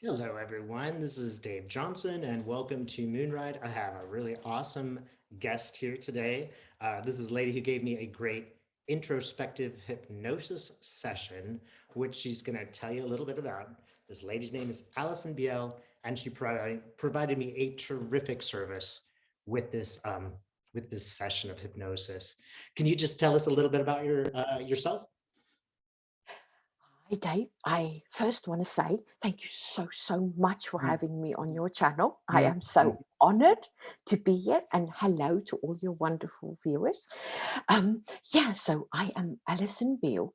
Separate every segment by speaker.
Speaker 1: Hello, everyone. This is Dave Johnson, and welcome to Moonride. I have a really awesome guest here today. This is a lady who gave me a great introspective hypnosis session, which she's going to tell you a little bit about. This lady's name is Allison Biel, and she provided me a terrific service with this session of hypnosis. Can you just tell us a little bit about yourself?
Speaker 2: Hi, Dave. I first want to say thank you so much for having me on your channel. I am
Speaker 1: Mhm.
Speaker 2: so honored to be here, and hello to all your wonderful viewers. So I am Alison Beale,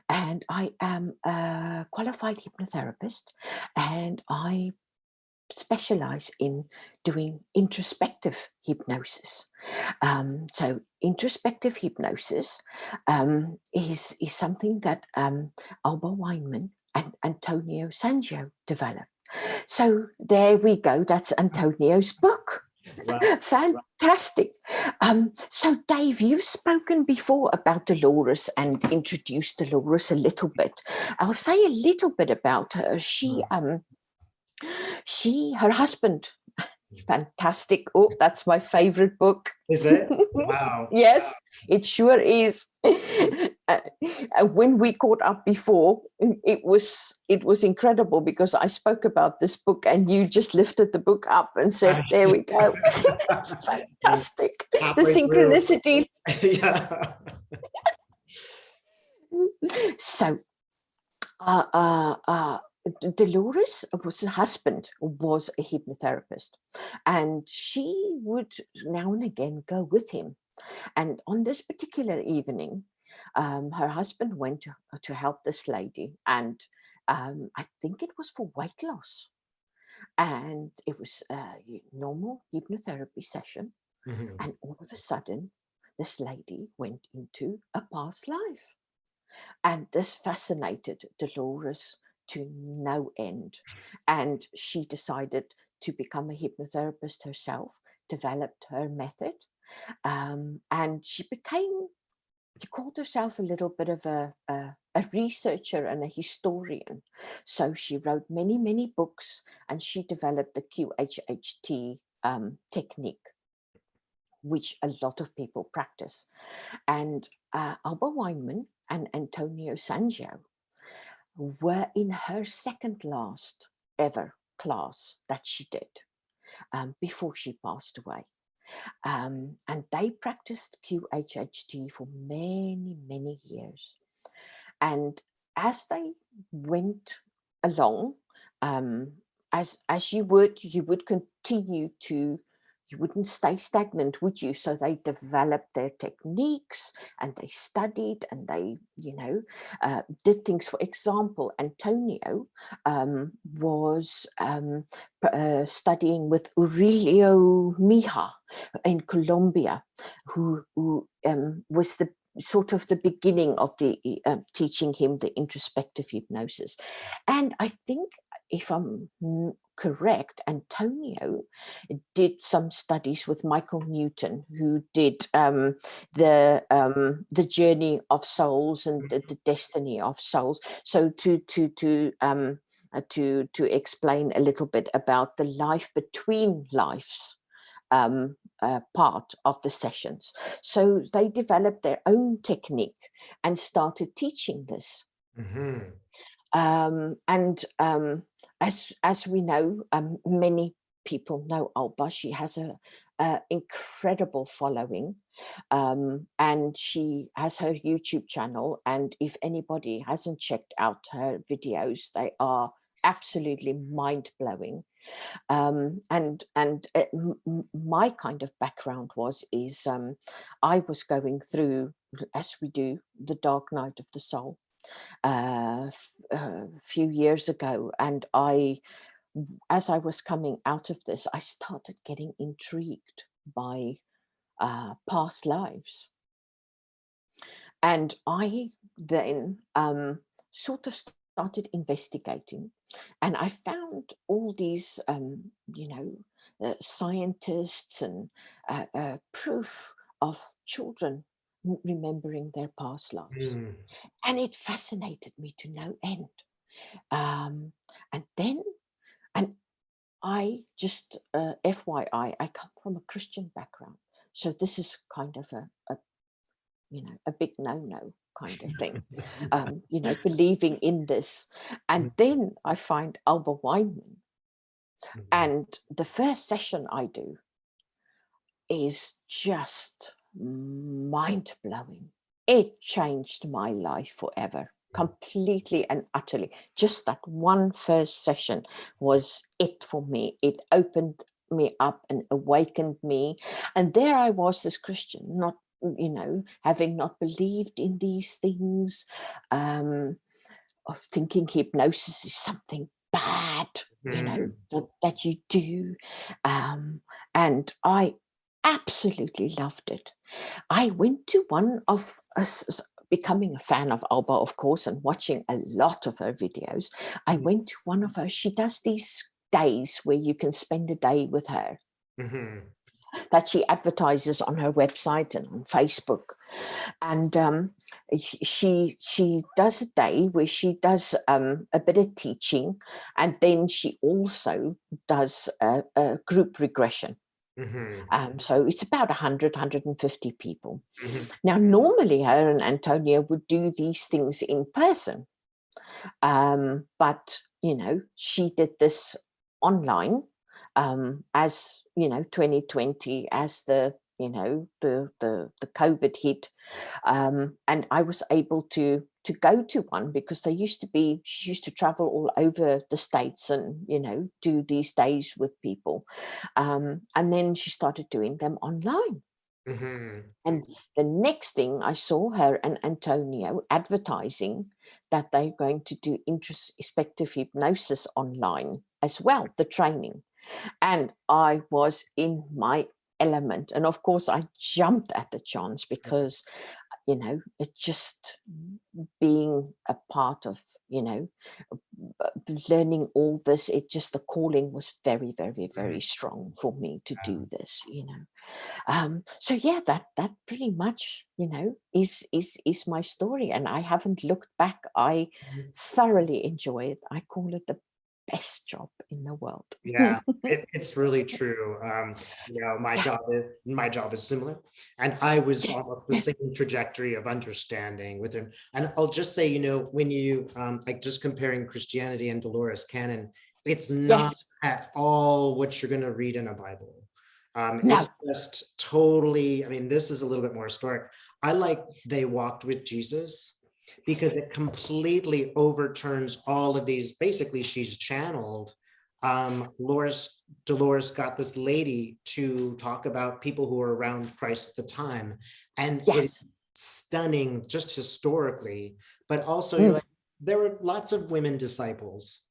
Speaker 2: and I am a qualified hypnotherapist, and I specialize in doing introspective hypnosis. So introspective hypnosis is something that Alba Weinman and Antonio Sangio developed. So there we go. That's Antonio's book.
Speaker 1: Wow.
Speaker 2: Fantastic. So Dave, you've spoken before about Delores and introduced Delores a little bit. I'll say a little bit about her. Her husband, fantastic. Oh, that's my favorite book.
Speaker 1: Is it? Wow.
Speaker 2: Yes, it sure is. When we caught up before, it was incredible because I spoke about this book and you just lifted the book up and said, "There we go." Fantastic. The
Speaker 1: Halfway through.
Speaker 2: synchronicities.
Speaker 1: Yeah.
Speaker 2: So, uh, uh, uh, Dolores was her husband was a hypnotherapist, and she would now and again go with him. And on this particular evening, her husband went to help this lady, and I think it was for weight loss, and it was a normal hypnotherapy session.
Speaker 1: Mhm.
Speaker 2: And all of a sudden, this lady went into a past life. And this fascinated Dolores to no end. And she decided to become a hypnotherapist herself, developed her method, and she called herself a little bit of a researcher and a historian. So she wrote many books, and she developed the QHHT technique, which a lot of people practice. And Alba Weinman and Antonio Sangio were in her second last ever class that she did before she passed away. And they practiced QHHT for many years. And as they went along, um, as you would continue to, you wouldn't stay stagnant, would you? So they developed their techniques and they studied and they, did things. For example, Antonio was studying with Aurelio Mija in Colombia, who was the sort of the beginning of the teaching him the introspective hypnosis. And I think, if I'm correct, Antonio did some studies with Michael Newton, who did the journey of souls and the destiny of souls. So to explain a little bit about the life between lives part of the sessions. So they developed their own technique and started teaching this.
Speaker 1: Mhm.
Speaker 2: And as we know, many people know Alba. She has a incredible following, and she has her YouTube channel. And if anybody hasn't checked out her videos, they are absolutely mind blowing. And my kind of background is I was going through, as we do, the dark night of the soul a few years ago, and as I was coming out of this, I started getting intrigued by past lives, and I then sort of started investigating, and I found all these, scientists and proof of children remembering their past lives,
Speaker 1: Mm.
Speaker 2: and it fascinated me to no end. Um, and then And I just, FYI, I come from a Christian background. So this is kind of a big no-no kind of thing, believing in this. And then I find Alba Weinman.
Speaker 1: Mhm.
Speaker 2: And the first session I do is just mind-blowing. It changed my life forever, completely and utterly. Just that one first session was it for me. It opened me up and awakened me. And there I was, this Christian, not, having not believed in these things, of thinking hypnosis is something bad,
Speaker 1: Mhm.
Speaker 2: that you do. And I absolutely loved it. I went to one of us, becoming a fan of Alba, of course, and watching a lot of her videos. I went to one of her, she does these days where you can spend a day with her,
Speaker 1: Mhm.
Speaker 2: that she advertises on her website and on Facebook. And she does a day where she does a bit of teaching, and then she also does a group regression.
Speaker 1: Mhm.
Speaker 2: So it's about 150 people.
Speaker 1: Mhm.
Speaker 2: Now, normally her and Antonia would do these things in person, but she did this online, as 2020, as the COVID hit, and I was able to go to one, because she used to travel all over the States and do these days with people, and then she started doing them online.
Speaker 1: Mhm.
Speaker 2: And the next thing, I saw her and Antonio advertising that they're going to do introspective hypnosis online as well, the training. And I was in my element. And of course, I jumped at the chance, because it just, being a part of, learning all this, it just, the calling was very, very,
Speaker 1: Mhm.
Speaker 2: very strong for me to do this. So yeah, that pretty much, is my story, and I haven't looked back. I
Speaker 1: Mhm.
Speaker 2: thoroughly enjoy it. I call it the best job in the world.
Speaker 1: Yeah, it's really true.
Speaker 2: Yeah.
Speaker 1: My job is similar, and I was
Speaker 2: Yes.
Speaker 1: almost the
Speaker 2: Yes.
Speaker 1: same trajectory of understanding with him. And I'll just say, when you like, just comparing Christianity and Delores Cannon, it's not
Speaker 2: Yes.
Speaker 1: at all what you're going to read in a Bible. It's
Speaker 2: No.
Speaker 1: just totally. I mean, this is a little bit more historic. I like They Walked with Jesus, because it completely overturns all of these. Basically, she's channeled. Dolores got this lady to talk about people who were around Christ at the time, and it's
Speaker 2: Yes.
Speaker 1: stunning just historically, but also you're
Speaker 2: Mm.
Speaker 1: like, there were lots of women disciples.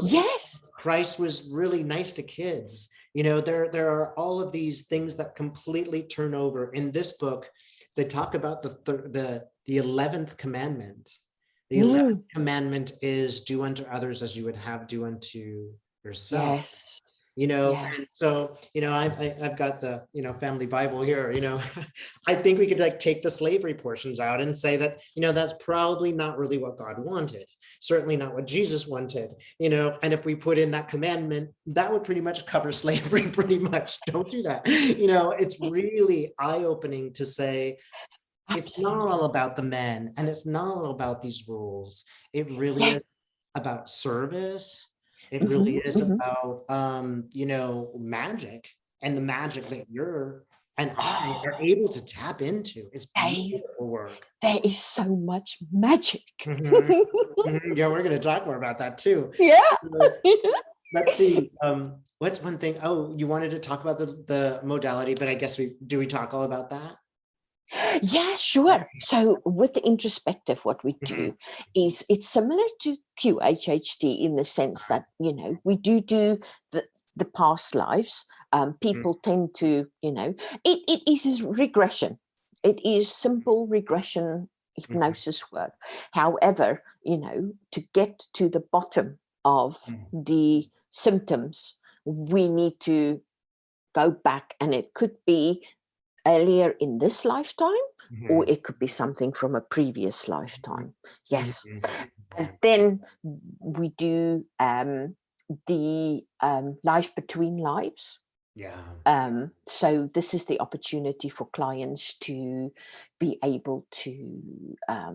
Speaker 2: Yes.
Speaker 1: Christ was really nice to kids. There are all of these things that completely turn over. In this book, they talk about the 11th commandment. The 11th
Speaker 2: Mm.
Speaker 1: commandment is, do unto others as you would have do unto yourself.
Speaker 2: Yes.
Speaker 1: And
Speaker 2: Yes.
Speaker 1: so, I've got the, family Bible here. I think we could, like, take the slavery portions out and say that, that's probably not really what God wanted, certainly not what Jesus wanted. And if we put in that commandment, that would pretty much cover slavery. Pretty much, don't do that. It's really eye-opening to say, it's not all
Speaker 2: Absolutely.
Speaker 1: about the men, and it's not all about these rules. It really is
Speaker 2: Yes.
Speaker 1: about service. It really
Speaker 2: Hmm.
Speaker 1: is
Speaker 2: Hmm.
Speaker 1: about magic, and the magic that you're and I
Speaker 2: Oh,
Speaker 1: are able to tap into. It's
Speaker 2: Dave,
Speaker 1: beautiful work.
Speaker 2: there is so much magic.
Speaker 1: Mhm. Mhm. Yeah, we're going to talk more about that too.
Speaker 2: Yeah.
Speaker 1: So, let's see. What's one thing? Oh, you wanted to talk about the modality, but I guess we talk all about that?
Speaker 2: Yeah, sure. So with the introspective, what we
Speaker 1: Mhm.
Speaker 2: do is, it's similar to QHHT, in the sense that, we do the past lives.
Speaker 1: Mhm.
Speaker 2: People tend to, it is a regression. It is simple regression
Speaker 1: Mhm.
Speaker 2: hypnosis work. However, to get to the bottom of
Speaker 1: Mhm.
Speaker 2: the symptoms, we need to go back, and it could be earlier in this lifetime, or
Speaker 1: Mhm.
Speaker 2: it could be something from a previous lifetime.
Speaker 1: Mhm.
Speaker 2: Yes.
Speaker 1: Mhm.
Speaker 2: And then we do the life between lives.
Speaker 1: Yeah.
Speaker 2: So this is the opportunity for clients to be able to uh,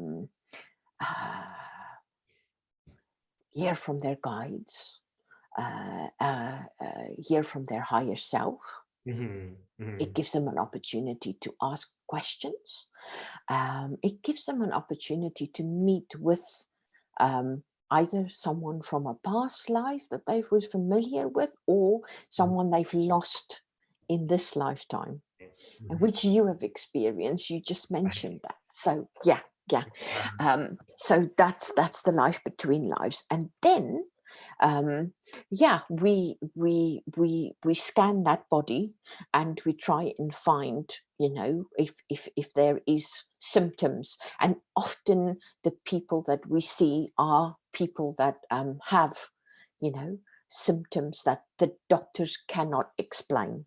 Speaker 2: hear from their guides, hear from their higher self.
Speaker 1: Hmm.
Speaker 2: It
Speaker 1: Hmm.
Speaker 2: gives them an opportunity to ask questions. It gives them an opportunity to meet with um, either someone from a past life that they were familiar with, or someone they've lost in this lifetime, and
Speaker 1: Hmm.
Speaker 2: which you have experienced. You just mentioned that. So yeah, yeah. So that's the life between lives, and then yeah, we scan that body, and we try and find, you know, if there is symptoms. And often the people that we see are people that have, you know, symptoms that the doctors cannot explain.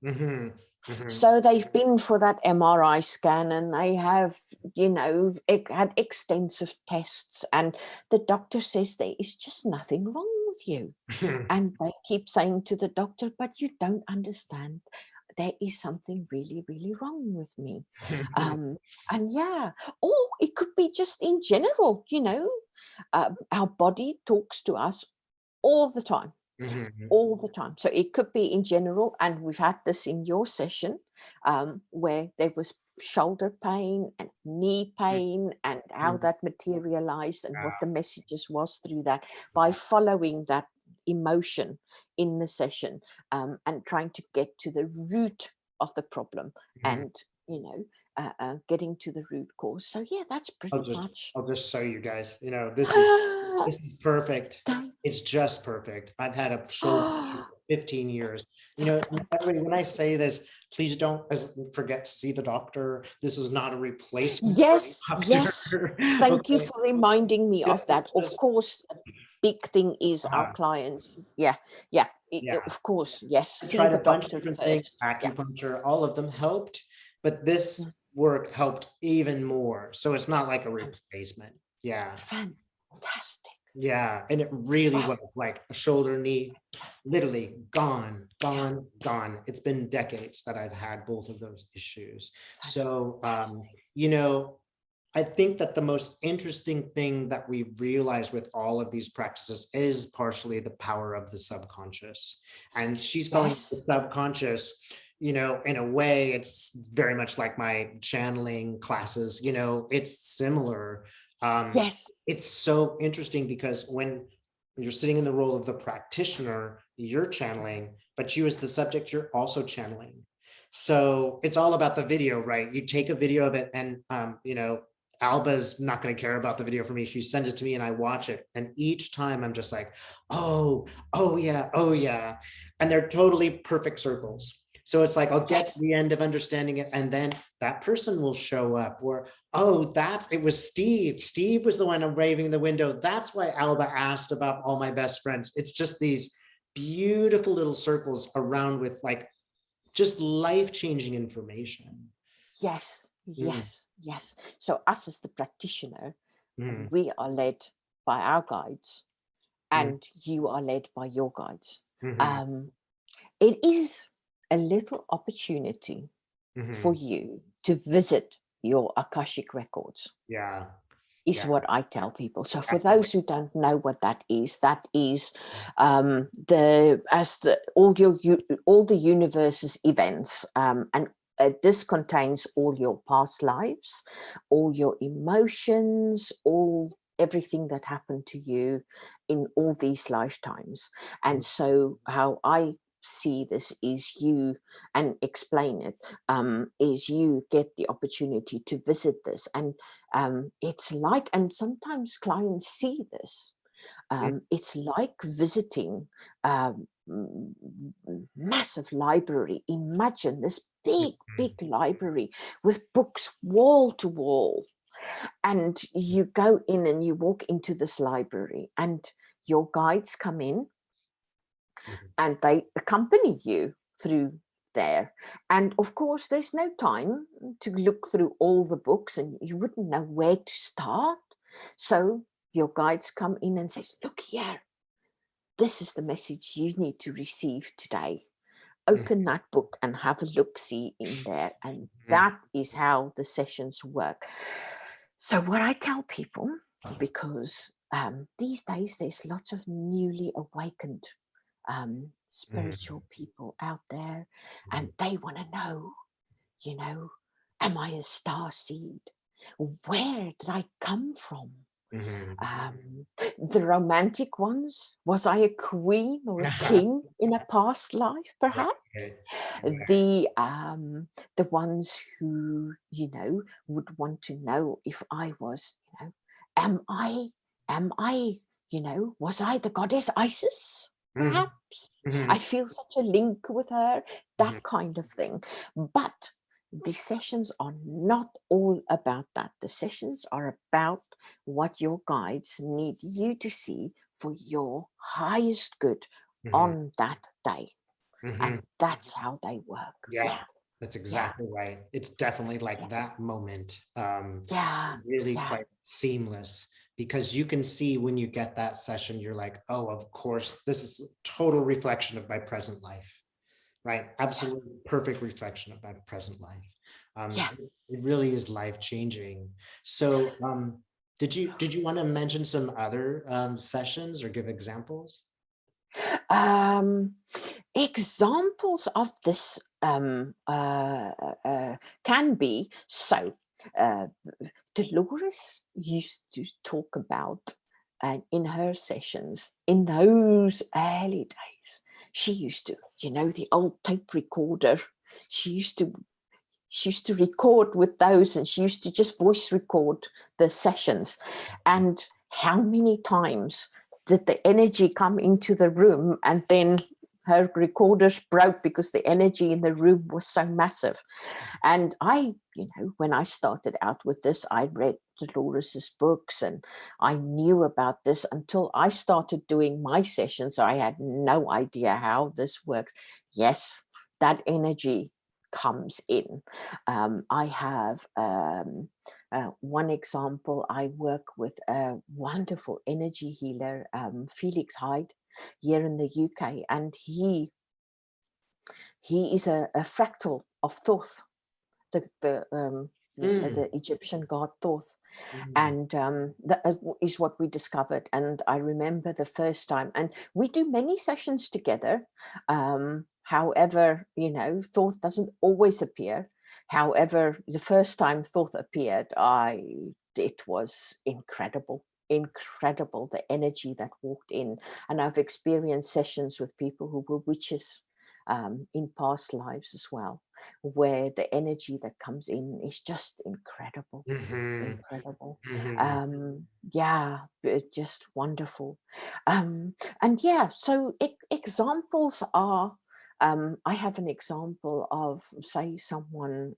Speaker 1: Hmm. Hmm.
Speaker 2: So they've been for that MRI scan, and they have, you know, had extensive tests, and the doctor says there is just nothing wrong with you. And they keep saying to the doctor, but you don't understand. There is something really, really wrong with me. And yeah, or it could be just in general, you know, our body talks to us all the time,
Speaker 1: Hmm.
Speaker 2: all the time. So it could be in general, and we've had this in your session, where there was shoulder pain and knee pain, and how that materialized and what the messages was through that, by following that emotion in the session, and trying to get to the root of the problem,
Speaker 1: Hmm.
Speaker 2: and, you know, getting to the root cause. So yeah, that's
Speaker 1: I'll
Speaker 2: pretty
Speaker 1: just
Speaker 2: much.
Speaker 1: I'll just show you guys. You know, this is perfect.
Speaker 2: Thank-
Speaker 1: It's just perfect. I've had a shoulder issue for 15 years. You know, and everybody, when I say this, please don't forget to see the doctor. This is not a replacement for
Speaker 2: Yes,
Speaker 1: a
Speaker 2: yes.
Speaker 1: doctor.
Speaker 2: Thank you
Speaker 1: Okay.
Speaker 2: for reminding me
Speaker 1: This
Speaker 2: of
Speaker 1: is
Speaker 2: that. Of
Speaker 1: just
Speaker 2: course, a big thing is our
Speaker 1: uh,
Speaker 2: clients. Yeah, yeah.
Speaker 1: yeah.
Speaker 2: Of course, yes.
Speaker 1: I
Speaker 2: See
Speaker 1: tried
Speaker 2: the
Speaker 1: a bunch of
Speaker 2: doctor
Speaker 1: different things,
Speaker 2: first. Yeah.
Speaker 1: acupuncture, all of them helped, but
Speaker 2: Mm.
Speaker 1: this work helped even more. So it's not like a
Speaker 2: Fan-
Speaker 1: replacement. Yeah.
Speaker 2: Fantastic.
Speaker 1: Yeah, and it really
Speaker 2: Oh,
Speaker 1: was like a shoulder, knee,
Speaker 2: fantastic.
Speaker 1: literally gone,
Speaker 2: Yeah,
Speaker 1: gone, gone. It's been decades that I've had both of those issues. So,
Speaker 2: fantastic.
Speaker 1: you know, I think that the most interesting thing that we realize with all of these practices is partially the power of the subconscious. And she's calling it the
Speaker 2: Yes,
Speaker 1: subconscious, you know, in a way, it's very much like my channeling classes, you know, it's similar. Um,
Speaker 2: yes,
Speaker 1: it's so interesting because when you're sitting in the role of the practitioner, you're channeling, but you as the subject, you're also channeling. So it's all about the video, right? You take a video of it, and you know, Alba's not going to care about the video for me. She sends it to me and I watch it. And each time I'm just like, oh, oh yeah, oh yeah. And they're totally perfect circles. So it's like I'll get to
Speaker 2: yes,
Speaker 1: the end of understanding it, and then that person will show up, or oh, it was Steve. Steve was the one waving in the window. That's why Alba asked about all my best friends. It's just these beautiful little circles around with like just life-changing information.
Speaker 2: yes,
Speaker 1: Mm,
Speaker 2: yes, yes. So us as the practitioner,
Speaker 1: mm,
Speaker 2: we are led by our guides,
Speaker 1: mm,
Speaker 2: and you are led by your guides.
Speaker 1: mhm,
Speaker 2: Um, it is a little opportunity for
Speaker 1: mhm.
Speaker 2: you to visit your Akashic records,
Speaker 1: Yeah,
Speaker 2: is
Speaker 1: yeah,
Speaker 2: what I tell people. So for
Speaker 1: absolutely.
Speaker 2: those who don't know what that is the as the all the universe's events, and this contains all your past lives, all your emotions, all everything that happened to you in all these lifetimes. And so how I see this is you, and explain it, is you get the opportunity to visit this. And it's like, and sometimes clients see this, it's like visiting a massive library. Imagine this big, big library with books wall to wall. And you go in and you walk into this library, and your guides come in
Speaker 1: Mhm.
Speaker 2: and they accompany you through there. And of course, there's no time to look through all the books, and you wouldn't know where to start. So your guides come in and says, look here, this is the message you need to receive today. Open that book and have a look-see in there. And
Speaker 1: Mhm.
Speaker 2: that is how the sessions work. So what I tell people, because these days there's lots of newly awakened spiritual people out there, and they want to know, am I a star seed? Where did I come from?
Speaker 1: Mhm.
Speaker 2: The romantic ones, was I a queen or a king in a past life,
Speaker 1: Right.
Speaker 2: perhaps? The ones who, would want to know if I was, am I, was I the goddess Isis?
Speaker 1: Mhm.
Speaker 2: Perhaps I
Speaker 1: Mhm.
Speaker 2: feel such a link with her,
Speaker 1: Mhm.
Speaker 2: that kind of thing. But the sessions are not all about that. The sessions are about what your guides need you to see for your highest good
Speaker 1: Mhm.
Speaker 2: on that day. And
Speaker 1: Mhm.
Speaker 2: that's how they work.
Speaker 1: Yeah,
Speaker 2: Yeah,
Speaker 1: that's
Speaker 2: yeah,
Speaker 1: exactly right. It's definitely like
Speaker 2: yeah,
Speaker 1: that moment,
Speaker 2: yeah,
Speaker 1: really
Speaker 2: yeah,
Speaker 1: quite seamless because you can see when you get that session, you're like, oh, of course, this is a total reflection of my present life, right?
Speaker 2: yeah,
Speaker 1: Absolutely perfect reflection of my present life.
Speaker 2: yeah.
Speaker 1: It really is life changing. So, did you want to mention some other sessions or give examples?
Speaker 2: Um, Examples of this can be so. Uh, Dolores used to talk about, and in her sessions in those early days, she used to, the old tape recorder. She used to she used to record with those, and she used to just voice record the sessions. And how many times did the energy come into the room, and then her recorders broke because the energy in the room was so massive. And when I started out with this, I read Dolores's books and I knew about this until I started doing my sessions. I had no idea how this works. Yes, that energy comes in. I have one example. I work with a wonderful energy healer, Felix Hyde, here in the UK, and he is a fractal of Thoth,
Speaker 1: Mm,
Speaker 2: the Egyptian god Thoth,
Speaker 1: mm,
Speaker 2: and that is what we discovered. And I remember the first time, and we do many sessions together. However, Thoth doesn't always appear. However, the first time Thoth appeared, it was incredible, the energy that walked in. And I've experienced sessions with people who were witches in past lives as well, where the energy that comes in is just incredible,
Speaker 1: mhm,
Speaker 2: incredible.
Speaker 1: mhm.
Speaker 2: Yeah, just wonderful. And yeah, so examples are, I have an example of, say, someone,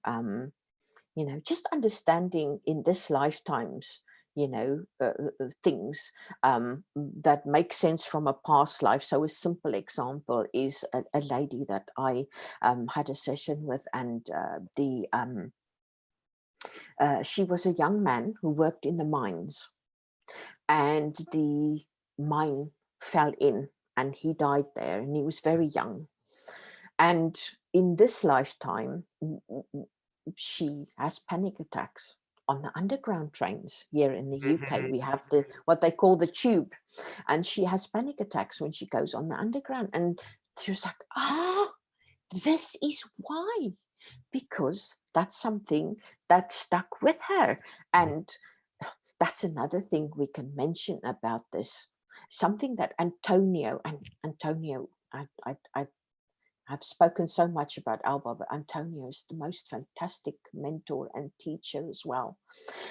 Speaker 2: just understanding in this lifetimes, things that make sense from a past life. So a simple example is a lady that I had a session with, and she was a young man who worked in the mines, and the mine fell in, and he died there, and he was very young. And in this lifetime, she has panic attacks on the underground trains here in the UK.
Speaker 1: Mhm.
Speaker 2: We have the what they call the tube, and she has panic attacks when she goes on the underground. And she was like, this is why, because that's something that stuck with her. And that's another thing we can mention about this. Something that Antonio, I've spoken so much about Alba, but Antonio is the most fantastic mentor and teacher as well.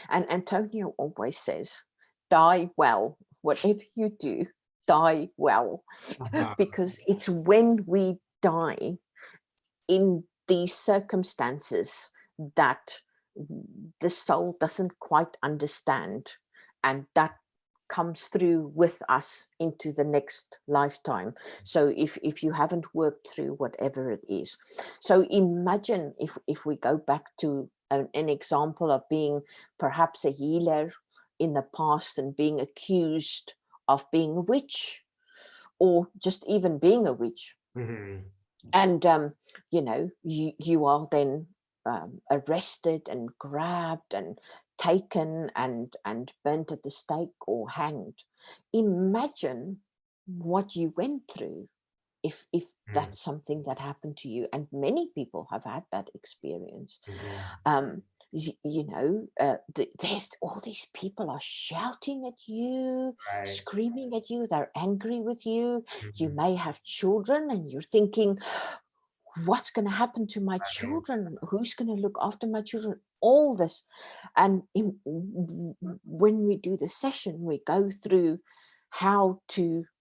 Speaker 2: And Antonio always says, die well. Whatever you do, die well.
Speaker 1: Uh-huh.
Speaker 2: Because it's when we die in these circumstances that the soul doesn't quite understand, and that comes through with us into the next lifetime. So if you haven't worked through whatever it is, so imagine if we go back to an example of being perhaps a healer in the past and being accused of being a witch, or just even being a witch.
Speaker 1: Mm-hmm.
Speaker 2: And you are then arrested and grabbed and taken and burnt at the stake or hanged. Imagine what you went through if that's something that happened to you, and many people have had that experience.
Speaker 1: Mm-hmm.
Speaker 2: There's all these people are shouting at you,
Speaker 1: Right.
Speaker 2: screaming at you, they're angry with you. You
Speaker 1: Mm-hmm.
Speaker 2: may have children and you're thinking, what's going to happen to my
Speaker 1: Right.
Speaker 2: children? Who's going to look after my children? All this. And when we do the session, we go through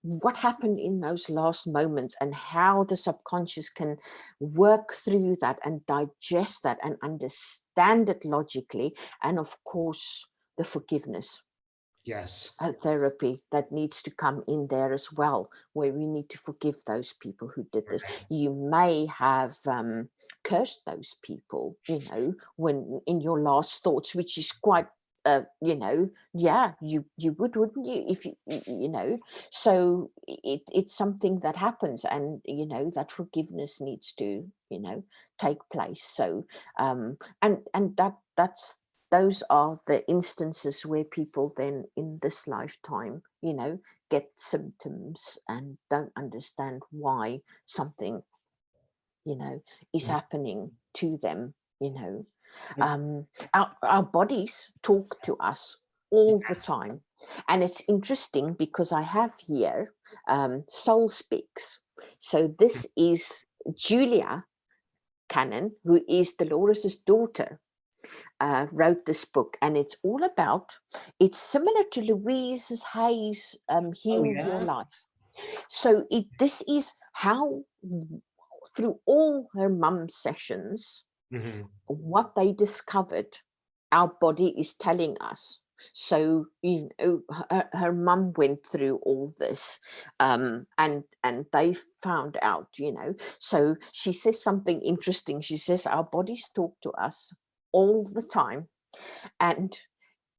Speaker 2: what happened in those last moments and how the subconscious can work through that and digest that and understand it logically. And of course, the forgiveness
Speaker 1: Yes.
Speaker 2: therapy that needs to come in there as well, where we need to forgive those people who did this.
Speaker 1: Right.
Speaker 2: You may have cursed those people, when in your last thoughts, which is quite yeah, you would, wouldn't you, if you. So it's something that happens, and that forgiveness needs to take place. So and that's those are the instances where people then in this lifetime get symptoms and don't understand why something is happening to them.
Speaker 1: Mm.
Speaker 2: Our bodies talk to us all the
Speaker 1: Yes.
Speaker 2: time, and it's interesting because I have here Soul Speaks. So this is Julia Cannon, who is Dolores's daughter, wrote this book, and it's all about, it's similar to Louise Hay's
Speaker 1: Oh
Speaker 2: Heal Your
Speaker 1: yeah.
Speaker 2: Life. So this is how, through all her mum's sessions,
Speaker 1: Mm-hmm.
Speaker 2: what they discovered, our body is telling us. So her mum went through all this, and they found out. So she says something interesting. She says our bodies talk to us all the time, and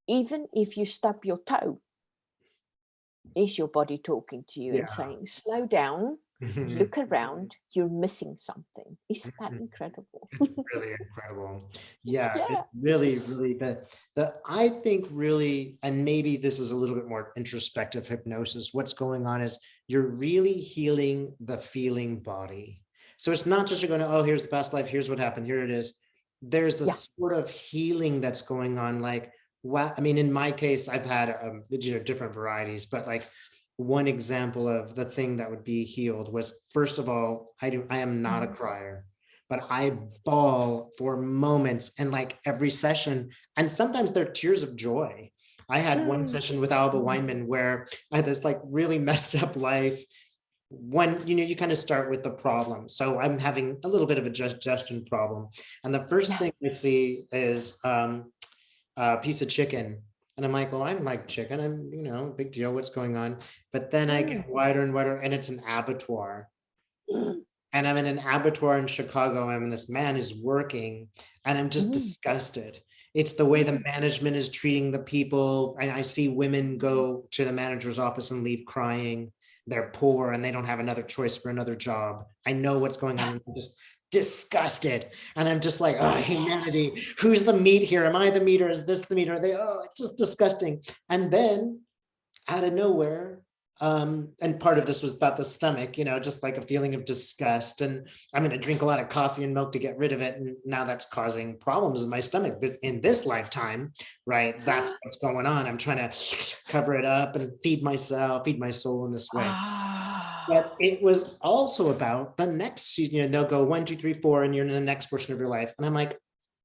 Speaker 2: even if you stub your toe, is your body talking to you and
Speaker 1: Yeah.
Speaker 2: saying, slow down,
Speaker 1: Mhm.
Speaker 2: look around, you're missing something. Isn't that
Speaker 1: Mhm.
Speaker 2: incredible?
Speaker 1: It's really incredible. Yeah,
Speaker 2: Yeah.
Speaker 1: it's really, really the I think really, and maybe this is a little bit more introspective hypnosis. What's going on is you're really healing the feeling body. So it's not just you're going to, oh, here's the past life, here's what happened, here it is. There's
Speaker 2: Yeah.
Speaker 1: this sort of healing that's going on. Like, wow, I mean, in my case, I've had different varieties, but like one example of the thing that would be healed was, first of all, I am not a
Speaker 2: Mhm.
Speaker 1: crier, but I bawl for moments and like every session. And sometimes they're tears of joy. I had one
Speaker 2: Mm.
Speaker 1: session with Alba
Speaker 2: Mm.
Speaker 1: Weinman where I had this like really messed up life. When you kind of start with the problem. So I'm having a little bit of a digestion problem. And the first
Speaker 2: Yeah.
Speaker 1: thing I see is a piece of chicken. And I'm like, well, I like chicken. I'm, big deal. What's going on? But then I
Speaker 2: Mm.
Speaker 1: get wider and wider, and it's an abattoir.
Speaker 2: Mm.
Speaker 1: And I'm in an abattoir in Chicago, and this man is working, and I'm just
Speaker 2: Mm.
Speaker 1: disgusted. It's the way the
Speaker 2: Mm.
Speaker 1: management is treating the people. And I see women go to the manager's office and leave crying. They're poor and they don't have another choice for another job. I know what's going on.
Speaker 2: Yeah.
Speaker 1: I'm just disgusted. And I'm just like, oh,
Speaker 2: Yeah.
Speaker 1: humanity, who's the meat here? Am I the meat, or is this the meat? Or it's just disgusting. And then out of nowhere, and part of this was about the stomach, just like a feeling of disgust. And I'm going to drink a lot of coffee and milk to get rid of it. And now that's causing problems in my stomach. But in this lifetime, right, that's what's going on. I'm trying to cover it up and feed myself, feed my soul in this way.
Speaker 2: Ah.
Speaker 1: But it was also about the next season. They'll go 1, 2, 3, 4, and you're in the next portion of your life. And I'm like,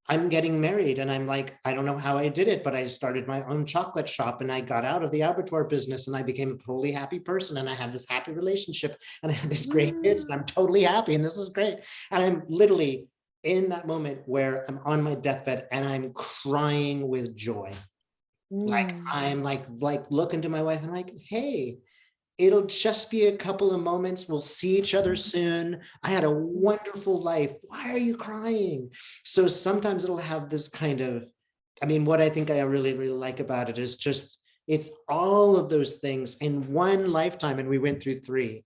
Speaker 1: I'm getting married, and I'm like, I don't know how I did it, but I started my own chocolate shop, and I got out of the abattoir business, and I became a totally happy person, and I have this happy relationship, and I have these great kids, and I'm
Speaker 2: Mm.
Speaker 1: totally happy, and this is great. And I'm literally in that moment where I'm on my deathbed and I'm crying with joy. Like
Speaker 2: Mm.
Speaker 1: I'm like looking to my wife and like, hey, it'll just be a couple of moments. We'll see each other soon. I had a
Speaker 2: Mm.
Speaker 1: wonderful life. Why are you crying? So sometimes it'll have this kind of, I mean, what I think I really, really like about it is just It's all of those things in one lifetime. And we went through three.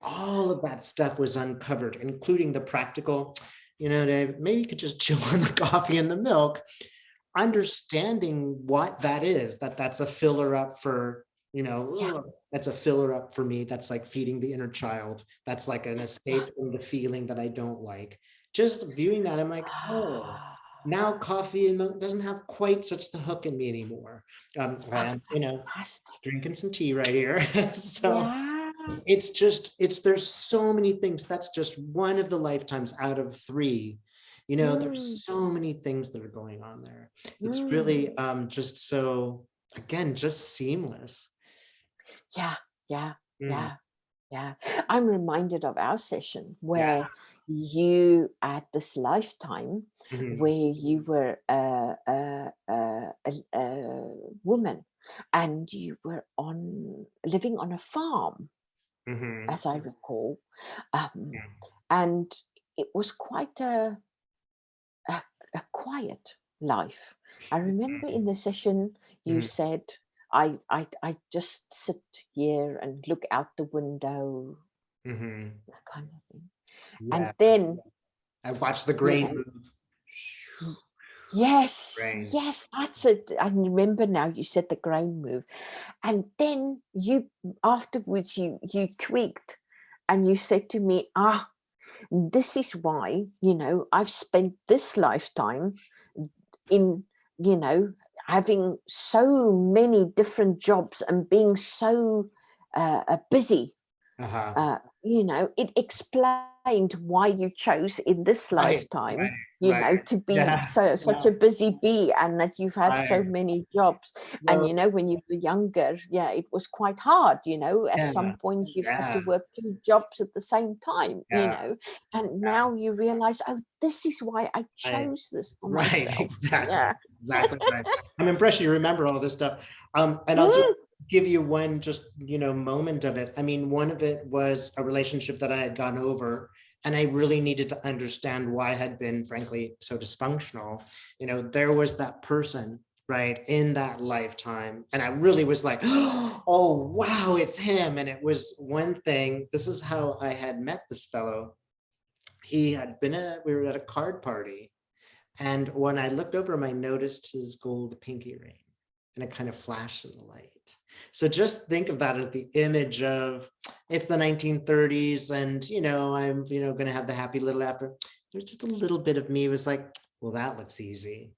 Speaker 1: All of that stuff was uncovered, including the practical, Dave, maybe you could just chill on the coffee and the milk, understanding what that is, that's a filler up for,
Speaker 2: Yeah.
Speaker 1: that's a filler up for me. That's like feeding the inner child. That's like an
Speaker 2: Yeah.
Speaker 1: escape from the feeling that I don't like. Just viewing that, I'm like, oh, now coffee and milk doesn't have quite such the hook in me anymore. I
Speaker 2: Oh,
Speaker 1: am,
Speaker 2: fantastic.
Speaker 1: drinking some tea right here. So
Speaker 2: Yeah.
Speaker 1: there's so many things. That's just one of the lifetimes out of three.
Speaker 2: Mm,
Speaker 1: There's so many things that are going on there. It's
Speaker 2: mm.
Speaker 1: really just so, again, just seamless.
Speaker 2: Yeah, yeah,
Speaker 1: Mm,
Speaker 2: yeah, yeah. I'm reminded of our session
Speaker 1: yeah.
Speaker 2: where you, at this lifetime,
Speaker 1: Mhm,
Speaker 2: where you were a woman and you were living on a farm,
Speaker 1: mhm,
Speaker 2: as I recall, um,
Speaker 1: yeah,
Speaker 2: and it was quite a, a quiet life. I remember in the session you
Speaker 1: mhm,
Speaker 2: said, I just sit here and look out the window,
Speaker 1: mhm.
Speaker 2: that kind of thing. And
Speaker 1: Yeah.
Speaker 2: then,
Speaker 1: I watched the
Speaker 2: you
Speaker 1: grain
Speaker 2: know,
Speaker 1: move.
Speaker 2: y- yes,
Speaker 1: Grain.
Speaker 2: yes, that's it. I remember now you said the grain move. And then you, afterwards, you tweaked and you said to me, this is why, I've spent this lifetime in, you know, having so many different jobs and being so busy.
Speaker 1: Uh-huh.
Speaker 2: It explained why you chose in this
Speaker 1: Right,
Speaker 2: lifetime,
Speaker 1: right, right.
Speaker 2: to be
Speaker 1: Yeah,
Speaker 2: such
Speaker 1: yeah,
Speaker 2: a busy bee, and that you've had so
Speaker 1: right.
Speaker 2: many jobs. And
Speaker 1: Well,
Speaker 2: when you were younger, yeah, it was quite hard. At
Speaker 1: yeah,
Speaker 2: some point you've had to
Speaker 1: yeah,
Speaker 2: work two jobs at the same time.
Speaker 1: yeah,
Speaker 2: And
Speaker 1: yeah.
Speaker 2: now you realize, oh, this is why I
Speaker 1: I
Speaker 2: chose this for
Speaker 1: Right,
Speaker 2: myself.
Speaker 1: exactly,
Speaker 2: Yeah.
Speaker 1: exactly right. I'm impressed you remember all this stuff. And I'll just
Speaker 2: Mm,
Speaker 1: give you one just, moment of it. I mean, one of it was a relationship that I had gone over, and I really needed to understand why I had been, frankly, so dysfunctional. There was that person, right, in that lifetime, and I really was like, oh, wow, it's him. And it was one thing. This is how I had met this fellow. We were at a card party, and when I looked over him, I noticed his gold pinky ring, and it kind of flashed in the light. So just think of that as the image of, it's the 1930s, and I'm going to have the happy little after. There's just a little bit of me was like, well, that looks easy.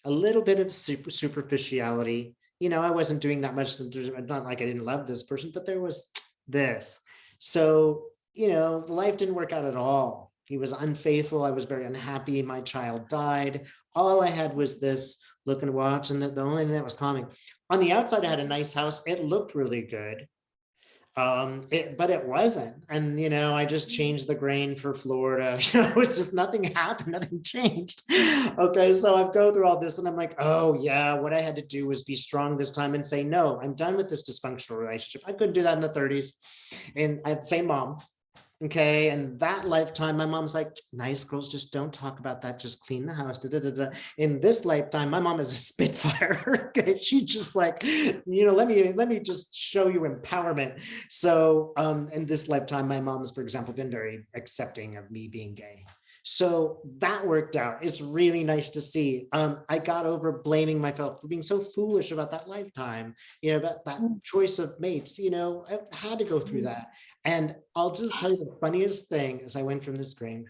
Speaker 1: A little bit of superficiality. I wasn't doing that much. Not like I didn't love this person, but there was this. So life didn't work out at all. He was unfaithful. I was very unhappy. My child died. All I had was this look and watch, and the only thing that was calming. On the outside, I had a nice house. It looked really good. But it wasn't. And I just changed the grain for Florida. It was just, nothing happened, nothing changed. Okay, so I go through all this and I'm like, oh yeah, what I had to do was be strong this time and say, no, I'm done with this dysfunctional relationship. I couldn't do that in the 30s. And I had the same mom. Okay. And that lifetime, my mom's like, nice girls, just don't talk about that. Just clean the house. Da, da, da, da. In this lifetime, my mom is a spitfire. Okay. She's just like, let me just show you empowerment. So in this lifetime, my mom's, for example, been very accepting of me being gay. So that worked out. It's really nice to see. I got over blaming myself for being so foolish about that lifetime, about that
Speaker 2: mm,
Speaker 1: choice of mates. I had to go through
Speaker 2: mm.
Speaker 1: that. And I'll just tell you
Speaker 2: Yes.
Speaker 1: the funniest thing is I went from this grain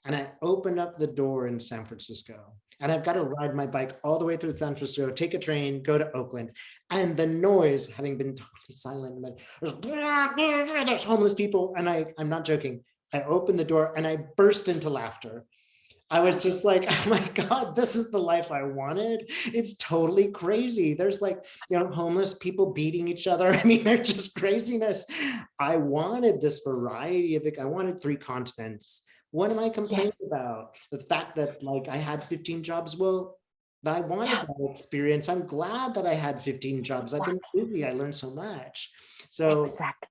Speaker 1: and I opened up the door in San Francisco. And I've got to ride my bike all the way through San Francisco, take a train, go to Oakland. And the noise, having been totally silent, there's homeless people. And I'm not joking. I opened the door and I burst into laughter. I was just like, oh my God, this is the life I wanted. It's totally crazy. There's like, homeless people beating each other. I mean, they're just craziness. I wanted this variety of it. I wanted three continents. What am I
Speaker 2: Yeah.
Speaker 1: complaining about? The fact that like I had 15 jobs. Well, I wanted
Speaker 2: Yeah.
Speaker 1: that experience. I'm glad that I had 15 jobs. I've been
Speaker 2: Exactly.
Speaker 1: busy. I learned so much. So
Speaker 2: Exactly.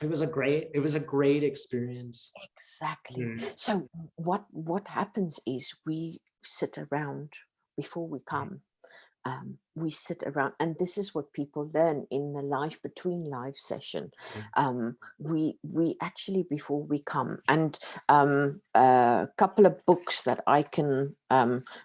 Speaker 1: it was a great experience.
Speaker 2: Exactly.
Speaker 1: Mm.
Speaker 2: So what happens is we sit around before we come. we sit around, and this is what people learn in the life between live session. We actually, before we come, and a couple of books that I can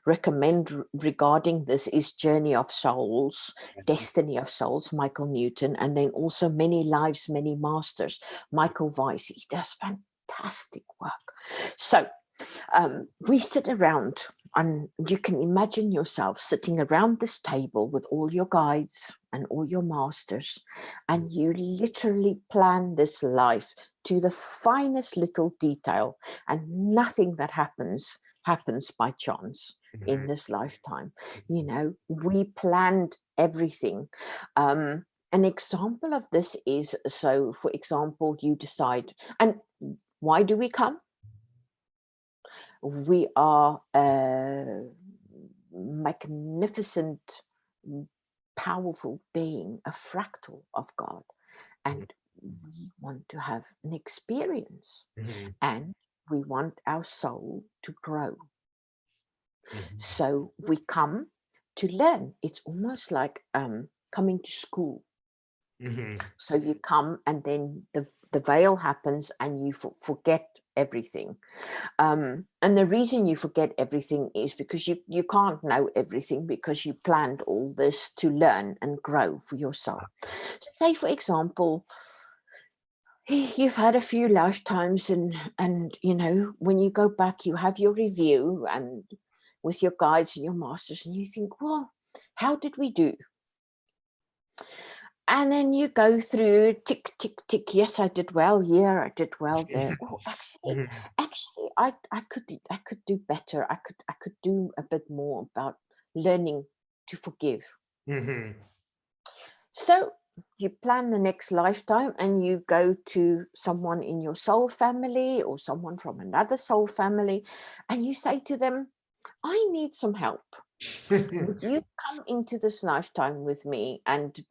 Speaker 2: recommend regarding this is Journey of Souls, Destiny of Souls, Michael Newton, and then also Many Lives, Many Masters, Michael Weiss. He does fantastic work. So we sit around, and you can imagine yourself sitting around this table with all your guides and all your masters, and you literally plan this life to the finest little detail, and nothing that happens by chance in this lifetime. You know, we planned everything. An example of this is, so for example, you decide, and why do we come? We are a magnificent, powerful being, a fractal of God, and we want to have an experience, and we want our soul to grow. So we come to learn. It's almost like coming to school. So you come, and then the veil happens, and you forget everything. And the reason you forget everything is because you can't know everything, because you planned all this to learn and grow for your soul. So say, for example, you've had a few lifetimes, and you know, when you go back, you have your review and with your guides and your masters, and you think, well, how did we do? And then you go through tick, tick, tick. Yes, I did well here. I did well there. Oh, actually, I could do better. I could do a bit more about learning to forgive. So you plan the next lifetime, and you go to someone in your soul family or someone from another soul family, and you say to them, I need some help. Would you come into this lifetime with me and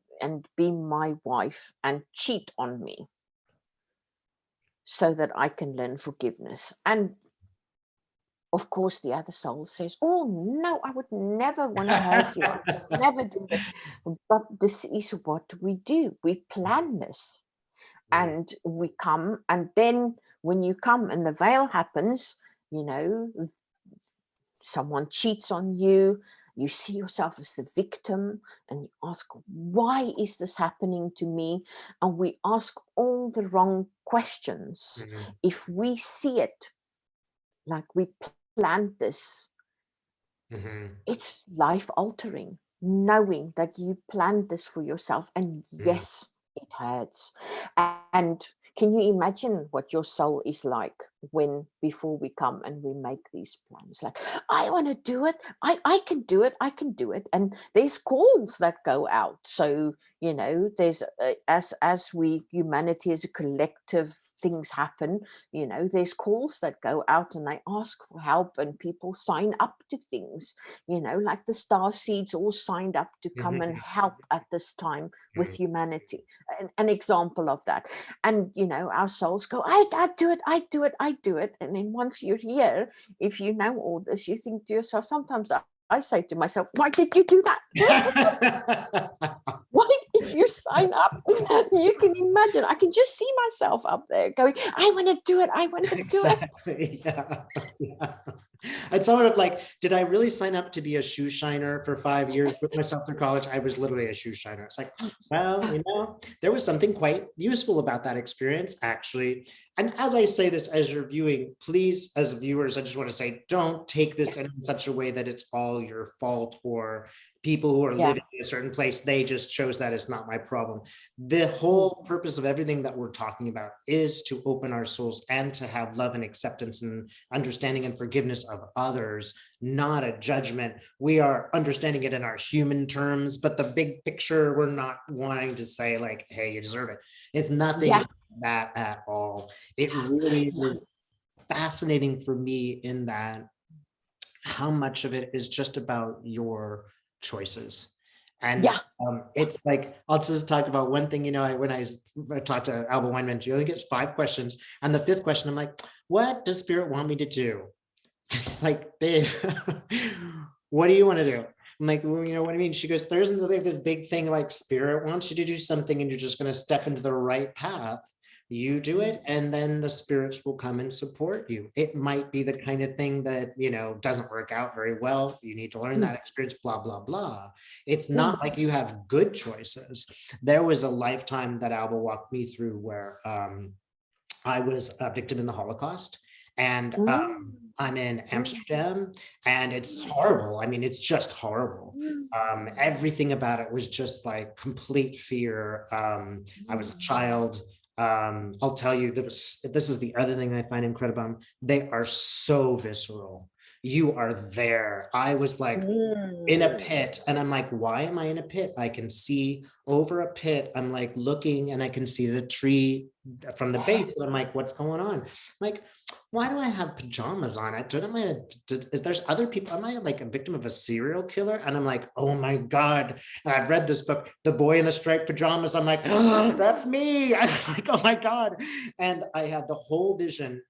Speaker 2: be my wife and cheat on me so that I can learn forgiveness? And of course, the other soul says, oh, no, I would never want to hurt you. I would never do that. But this is what we do. We plan this, and we come. And then when you come and the veil happens, you know, someone cheats on you, you see yourself as the victim, and you ask, why is this happening to me? And we ask all the wrong questions. If we see it like we planned this, it's life altering, knowing that you planned this for yourself. And yes, it hurts. And can you imagine what your soul is like when, before we come and we make these plans, like, I want to do it. I can do it. I can do it. And there's calls that go out. So, you know, there's, as we, humanity as a collective, things happen, you know, there's calls that go out, and they ask for help, and people sign up to things, you know, like the star seeds all signed up to come and help at this time with humanity. An example of that. And, you know, our souls go, I do it, I do it, I do it. And then once you're here, if you know all this, you think to yourself, sometimes I say to myself, why did you do that? Why did you sign up? You can imagine, I can just see myself up there going, I want to do it, I want to do
Speaker 1: it. Yeah. It's sort of like, did I really sign up to be a shoe shiner for 5 years, put myself through college? I was literally a shoe shiner. It's like, well, you know, there was something quite useful about that experience, actually. And as I say this, as you're viewing, please, as viewers, I just want to say, don't take this in such a way that it's all your fault, or people who are living in a certain place, they just chose that. It's not my problem. The whole purpose of everything that we're talking about is to open our souls and to have love and acceptance and understanding and forgiveness of others, not a judgment. We are understanding it in our human terms, but the big picture, we're not wanting to say like, hey, you deserve it. It's nothing like that at all. It really is fascinating for me in that how much of it is just about your choices. And it's like, I'll just talk about one thing, you know, when I talked to Alba Weinman, she only gets 5 questions. And the 5th question, I'm like, what does spirit want me to do? And she's like, babe, what do you want to do? I'm like, well, you know what I mean? She goes, there isn't like this big thing like spirit wants you to do something and you're just going to step into the right path. You do it, and then the spirits will come and support you. It might be the kind of thing that, you know, doesn't work out very well. You need to learn that experience, blah, blah, blah. It's not like you have good choices. There was a lifetime that Alba walked me through where I was a victim in the Holocaust, and I'm in Amsterdam, and it's horrible. I mean, it's just horrible. Everything about it was just like complete fear. I was a child. I'll tell you, this is the other thing I find incredible. They are so visceral. You are there. I was like in a pit, and I'm like, why am I in a pit? I can see over a pit. I'm like looking, and I can see the tree from the base. And I'm like, what's going on? I'm like, why do I have pajamas on? There's other people. Am I like a victim of a serial killer? And I'm like, oh my God. And I've read this book, The Boy in the Striped Pajamas. I'm like, oh, that's me. I'm like, oh my God. And I had the whole vision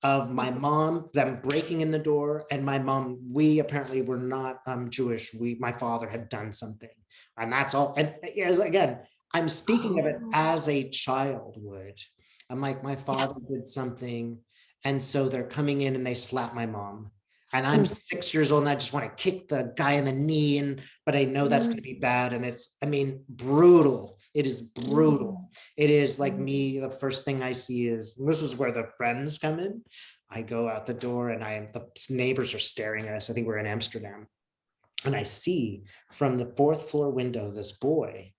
Speaker 1: of my mom, them breaking in the door, and my mom, we apparently were not Jewish. My father had done something, and that's all. And as again, I'm speaking of it as a child would. I'm like, my father did something, and so they're coming in and they slap my mom. And I'm 6 years old and I just want to kick the guy in the knee, but I know that's going to be bad. And it's, I mean, brutal. It is brutal. It is like me, the first thing I see is, this is where the friends come in. I go out the door and the neighbors are staring at us. I think we're in Amsterdam. And I see from the fourth floor window, this boy,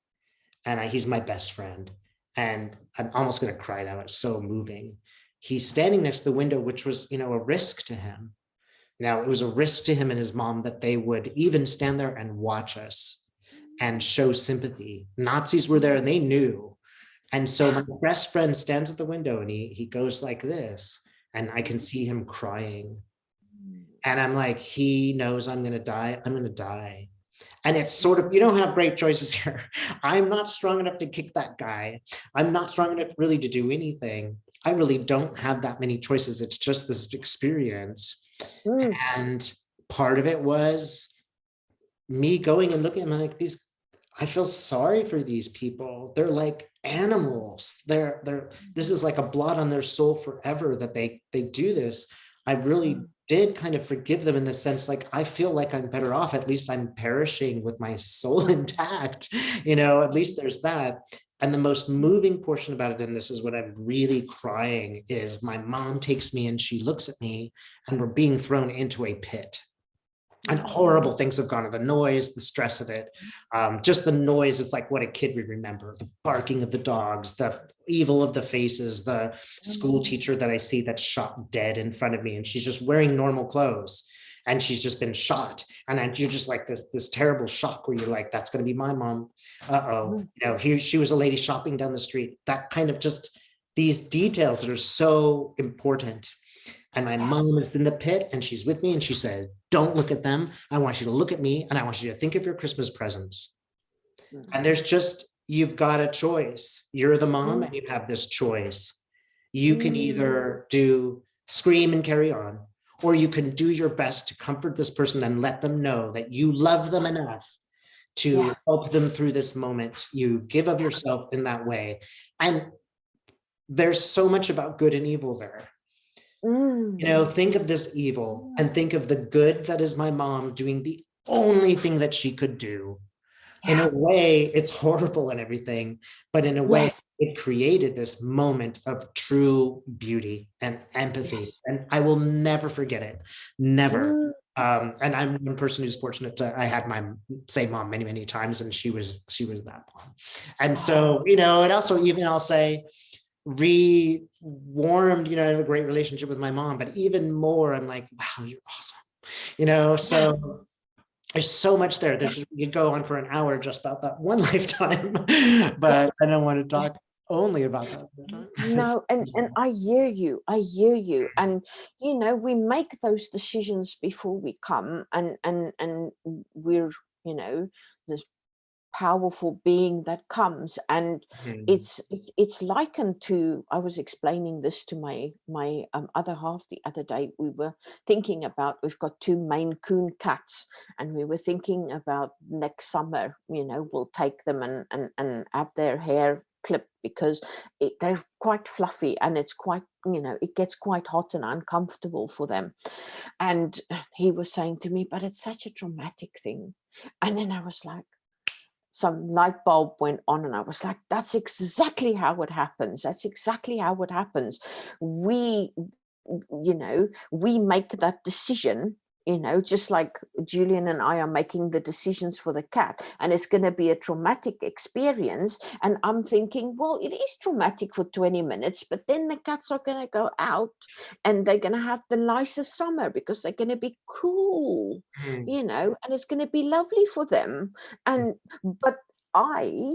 Speaker 1: and he's my best friend. And I'm almost going to cry now. It's so moving. He's standing next to the window, which was, you know, a risk to him. Now, it was a risk to him and his mom that they would even stand there and watch us and show sympathy. Nazis were there and they knew. And so my best friend stands at the window and he goes like this, and I can see him crying. And I'm like, he knows I'm going to die. I'm going to die. And it's sort of, you don't have great choices here. I'm not strong enough to kick that guy. I'm not strong enough really to do anything. I really don't have that many choices. It's just this experience. And part of it was me going and looking at them like, I feel sorry for these people. They're like animals. This is like a blot on their soul forever that they do this. I really did kind of forgive them in the sense, like, I feel like I'm better off. At least I'm perishing with my soul intact. You know, at least there's that. And the most moving portion about it, and this is what I'm really crying, is my mom takes me and she looks at me, and we're being thrown into a pit. And horrible things have gone on. The noise, the stress of it, just the noise. It's like what a kid would remember: the barking of the dogs, the evil of the faces, the school teacher that I see that's shot dead in front of me, and she's just wearing normal clothes, and she's just been shot. And then you're just like this terrible shock where you're like, that's going to be my mom. You know, she was a lady shopping down the street. That kind of just these details that are so important. And my mom is in the pit and she's with me and she said, don't look at them. I want you to look at me and I want you to think of your Christmas presents. And there's just, you've got a choice. You're the mom and you have this choice. You can either scream and carry on, or you can do your best to comfort this person and let them know that you love them enough to help them through this moment. You give of yourself in that way. And there's so much about good and evil there. You know, think of this evil and think of the good that is my mom doing the only thing that she could do. In a way, it's horrible and everything, but in a way, it created this moment of true beauty and empathy. And I will never forget it. Never. And I'm one person who's fortunate I had my same mom many, many times, and she was that mom. And so, you know, and also even I'll say, warmed, you know, I have a great relationship with my mom, but even more, I'm like, wow, you're awesome. You know, so there's so much there. You could go on for an hour just about that one lifetime, but I don't want to talk only about that.
Speaker 2: No, and I hear you. And you know, we make those decisions before we come, and we're, you know, this powerful being that comes, and
Speaker 1: Mhm.
Speaker 2: it's likened to, I was explaining this to my other half the other day. We were thinking about, we've got two Maine Coon cats, and we were thinking about next summer, we'll take them and have their hair clipped, because they're quite fluffy, and it's quite, it gets quite hot and uncomfortable for them. And he was saying to me, but it's such a traumatic thing. And then I was like, some light bulb went on, and I was like, that's exactly how it happens. That's exactly how it happens. We, we make that decision, just like Julian and I are making the decisions for the cat, and it's going to be a traumatic experience. And I'm thinking, well, it is traumatic for 20 minutes, but then the cats are going to go out and they're going to have the nicest summer because they're going to be cool,
Speaker 1: Mhm.
Speaker 2: and it's going to be lovely for them. And but I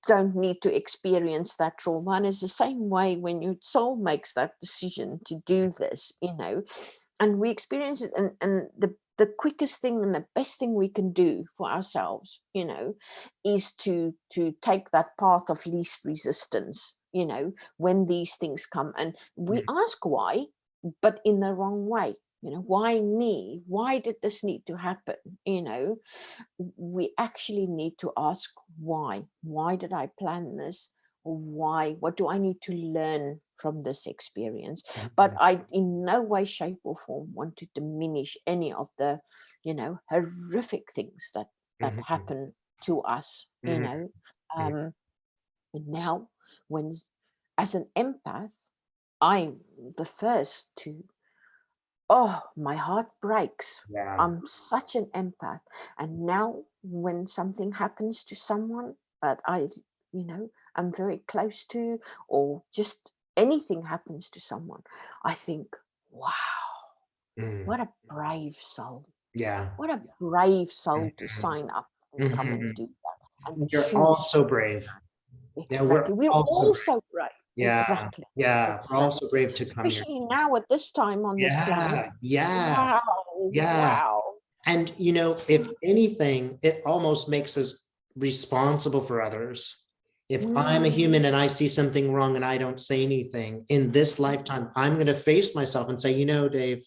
Speaker 2: don't need to experience that trauma. And it's the same way when your soul makes that decision to do this, and we experience it. And the quickest thing and the best thing we can do for ourselves, is to take that path of least resistance, when these things come. And we
Speaker 1: Mhm.
Speaker 2: ask why, but in the wrong way. Why me? Why did this need to happen? We actually need to ask why did I plan this? What do I need to learn from this experience? But
Speaker 1: Mhm.
Speaker 2: I in no way, shape or form want to diminish any of the horrific things that
Speaker 1: Mhm.
Speaker 2: happen to us.
Speaker 1: Mhm. Mhm.
Speaker 2: um now, when as an empath, I'm the first to, oh, my heart breaks.
Speaker 1: Yeah.
Speaker 2: I'm such an empath. And now when something happens to someone that I'm very close to, or just anything happens to someone, I think, wow,
Speaker 1: Mm.
Speaker 2: what a brave soul.
Speaker 1: Yeah.
Speaker 2: What a brave soul to
Speaker 1: Mhm.
Speaker 2: sign up and come and
Speaker 1: Mhm.
Speaker 2: do that and
Speaker 1: You're all
Speaker 2: choose to
Speaker 1: so
Speaker 2: do
Speaker 1: brave.
Speaker 2: that.
Speaker 1: Yeah, we're
Speaker 2: Exactly. We're
Speaker 1: all so
Speaker 2: all
Speaker 1: brave.
Speaker 2: so brave.
Speaker 1: Yeah.
Speaker 2: Exactly.
Speaker 1: Yeah. We're all
Speaker 2: Exactly.
Speaker 1: so brave to come here.
Speaker 2: Especially now at this time on this planet.
Speaker 1: Yeah. Yeah.
Speaker 2: Wow.
Speaker 1: Yeah.
Speaker 2: Wow.
Speaker 1: And, if anything, it almost makes us responsible for others. If I'm a
Speaker 2: Mm,
Speaker 1: human and I see something wrong and I don't say anything in this lifetime, I'm going to face myself and say, Dave,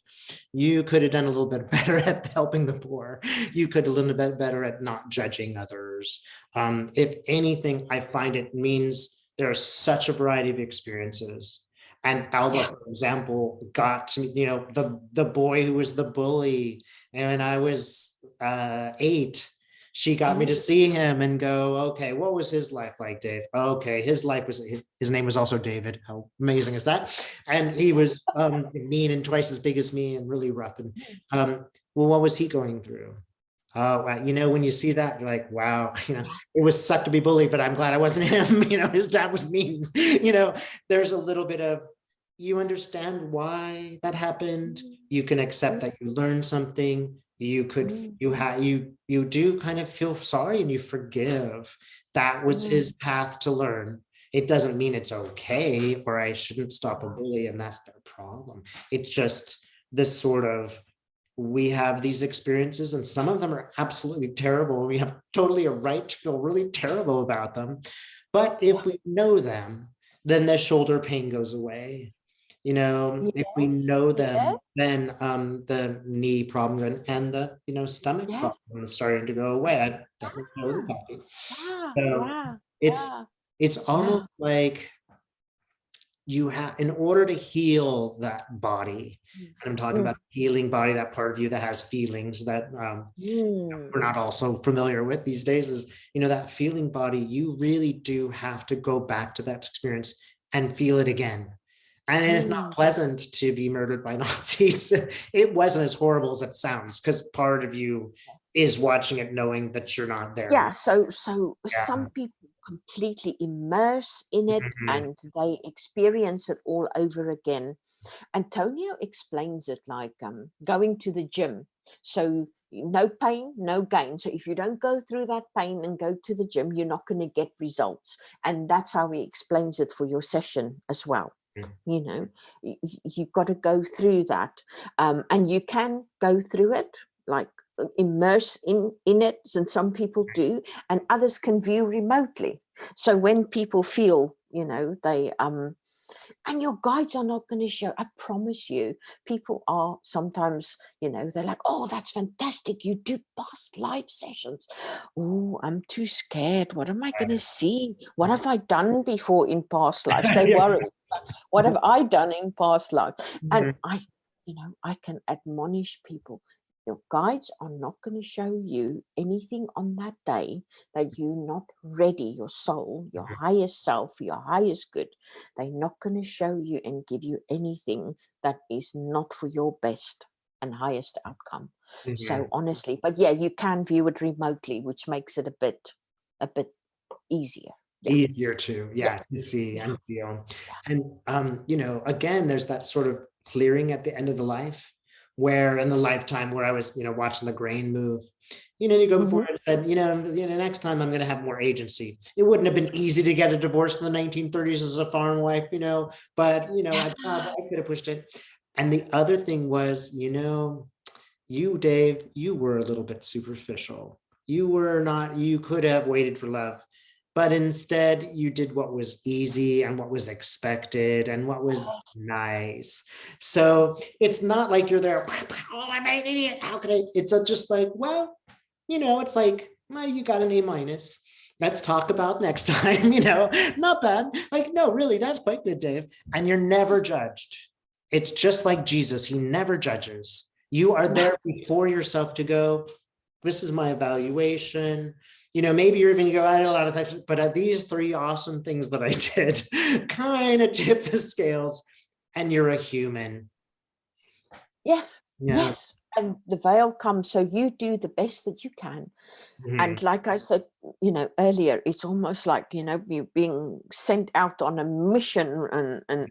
Speaker 1: you could have done a little bit better at helping the poor. You could have a little bit better at not judging others. If anything, I find it means there's such a variety of experiences. And Alba,
Speaker 2: yeah.
Speaker 1: for example, got to, the boy who was the bully, and when I was 8, she got me
Speaker 2: Mm,
Speaker 1: to see him and go, okay, what was his life like, Dave? Okay, his life was, his name was also David. How amazing is that? And he was mean and twice as big as me and really rough. And
Speaker 2: mm,
Speaker 1: well, what was he going through? Oh, wow. When you see that, you're like, wow,
Speaker 2: yeah.
Speaker 1: it was suck to be bullied, but I'm glad I wasn't him. His dad was mean. There's a little bit of, you understand why that happened.
Speaker 2: Mm,
Speaker 1: You can accept
Speaker 2: mm,
Speaker 1: that you learned something. You could,
Speaker 2: mm,
Speaker 1: you do kind of feel sorry and you forgive. That was
Speaker 2: mm,
Speaker 1: his path to learn. It doesn't mean it's okay or I shouldn't stop a bully and that's their problem. It's just this sort of, we have these experiences and some of them are absolutely terrible. We have totally a right to feel really terrible about them. But
Speaker 2: yeah.
Speaker 1: if we know them, then the shoulder pain goes away. If we
Speaker 2: Yes.
Speaker 1: know
Speaker 2: Yeah.
Speaker 1: them, then the knee problem and the stomach
Speaker 2: Yeah.
Speaker 1: problem is starting to go away. I definitely feel really
Speaker 2: Ah,
Speaker 1: happy.
Speaker 2: yeah.
Speaker 1: So
Speaker 2: Yeah.
Speaker 1: it's
Speaker 2: Yeah.
Speaker 1: it's
Speaker 2: Yeah.
Speaker 1: almost like you have, in order to heal that body,
Speaker 2: Mm,
Speaker 1: and I'm talking
Speaker 2: mm,
Speaker 1: about healing body, that part of you that has feelings that we're
Speaker 2: mm,
Speaker 1: not also familiar with these days, is that feeling body, you really do have to go back to that experience and feel it again. And it's not
Speaker 2: mm.
Speaker 1: pleasant to be murdered by Nazis. It wasn't as horrible as it sounds, because part of you is watching it knowing that you're not there.
Speaker 2: Yeah, so
Speaker 1: Yeah.
Speaker 2: some people completely immerse in it
Speaker 1: Mhm.
Speaker 2: and they experience it all over again. Antonio explains it like going to the gym. So no pain, no gain. So if you don't go through that pain and go to the gym, you're not going to get results. And that's how he explains it for your session as well. You've got to go through that, and you can go through it like immerse in it, and some people do, and others can view remotely. So when people feel, they and your guides are not going to show, I promise you. People are sometimes, they're like, oh, that's fantastic, you do past life sessions. Oh, I'm too scared, what am I going to see? What have I done before in past lives? They worry, what have I done in past life? And I can admonish people, your guides are not going to show you anything on that day that you're not ready, your soul, your highest self, your highest good. They're not going to show you and give you anything that is not for your best and highest outcome. So honestly, but yeah, you can view it remotely, which makes it a bit easier.
Speaker 1: Easier to see and feel. And again, there's that sort of clearing at the end of the life, where in the lifetime where I was watching the grain move, you go before and said, next time I'm going to have more agency. It wouldn't have been easy to get a divorce in the 1930s as a farm wife, but I could have pushed it. And the other thing was, you, Dave, you were a little bit superficial. You could have waited for love, but instead you did what was easy and what was expected and what was nice. So it's not like you're there, oh, I'm an idiot, how could I? It's just like, well, it's like, well, you got an A-. Let's talk about next time, not bad. Like, no, really, that's quite good, Dave. And you're never judged. It's just like Jesus, he never judges. You are there before yourself to go, this is my evaluation. Maybe you're even go, I had a lot of types, but these 3 awesome things that I did kind of tip the scales, and you're a human.
Speaker 2: Yes. And the veil comes, so you do the best that you can. And like I said, earlier, it's almost like, you're being sent out on a mission,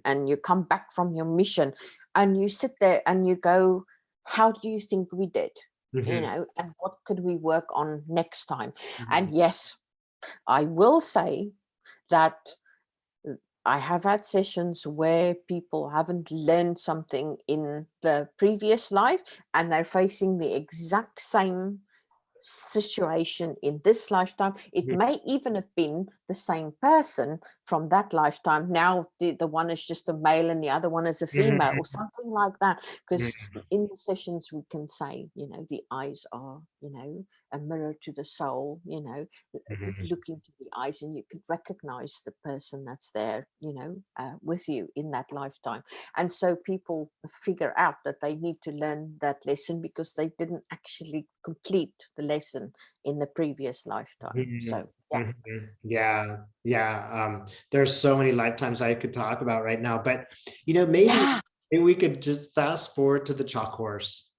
Speaker 2: and you come back from your mission and you sit there and you go, how do you think we did? And what could we work on next time? And yes, I will say that I have had sessions where people haven't learned something in the previous life and they're facing the exact same situation in this lifetime. It may even have been the same person from that lifetime. Now the one is just a male and the other one is a female, or something like that. Because in the sessions we can say, the eyes are, a mirror to the soul, look into the eyes and you could recognize the person that's there, with you in that lifetime. And so people figure out that they need to learn that lesson because they didn't actually complete the lesson in the previous lifetime. So
Speaker 1: there's so many lifetimes I could talk about right now, but maybe we could just fast forward to the chalk horse.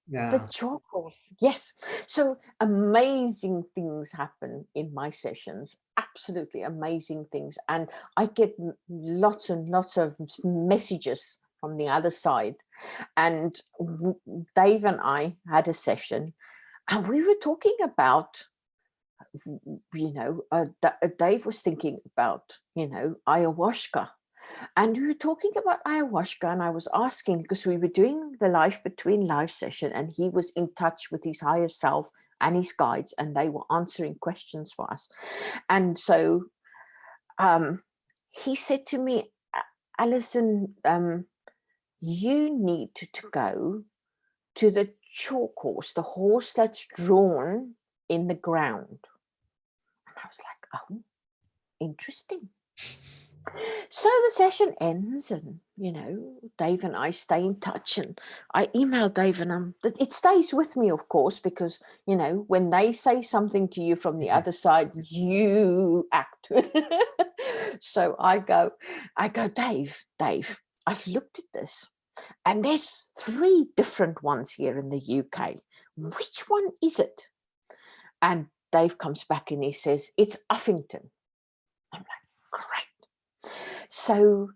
Speaker 2: The chalk horse, yes. So amazing things happen in my sessions, absolutely amazing things, and I get lots and lots of messages from the other side. And Dave and I had a session and we were talking about, Dave was thinking about, ayahuasca. And we were talking about ayahuasca, and I was asking, because we were doing the life between life session, and he was in touch with his higher self and his guides, and they were answering questions for us. And so he said to me, Allison, you need to go to the chalk horse, the horse that's drawn in the ground. And I was like, oh, interesting. So the session ends, and Dave and I stay in touch, and I email Dave, and it stays with me, of course, because when they say something to you from the other side, you act. So I go, Dave, I've looked at this, and there's 3 different ones here in the UK. Which one is it? And Dave comes back and he says, it's Uffington. I'm like, great. So